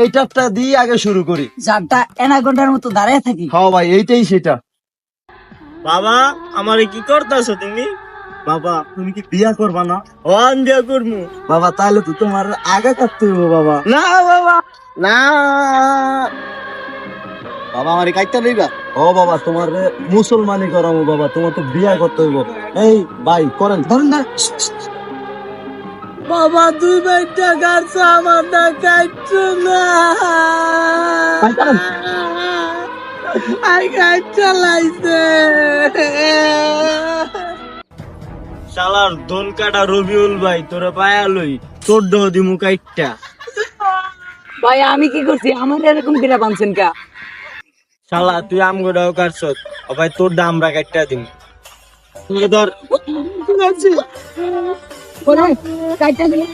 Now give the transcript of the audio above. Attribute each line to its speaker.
Speaker 1: এইটারটা দিয়ে আগে শুরু করি।
Speaker 2: যারটা এনা ঘন্টার মতো দাঁড়িয়ে থাকি।
Speaker 1: হ্যাঁ ভাই, এইটাই সেটা।
Speaker 3: বাবা আমারে কি করতেছো তুমি?
Speaker 1: বাবা তুমি কি বিয়া করবা না?
Speaker 3: ওয়ান দিয়া করমু।
Speaker 1: বাবা তাহলে তো তোমার আগে কাটতে হইব বাবা।
Speaker 3: না বাবা না।
Speaker 1: বাবা আমার কাইটা লইবা? ও বাবা তোমার মুসলমানি করামো বাবা, তোমার তো বিয়া করতে হইব। এই ভাই করেন, ধরেন না।
Speaker 3: বাবা তুই বাইটা গাছ আমার না কাটছো না।
Speaker 1: ভাই, করেন।
Speaker 3: আই কাট চালাইছে। শালার দোন কাটা রবিউল ভাই তোরা পায়া লই তোর দেহ দিমু কাইটটা।
Speaker 2: ভাই আমি কি করছি? আমার এরকম কিরা বানছেন কা?
Speaker 3: শালা তুই আমগোটাও কাটছত, ও ভাই তোর দাম আমরা কাটটা দিমু। তুই ধর
Speaker 2: কাইটা দিলে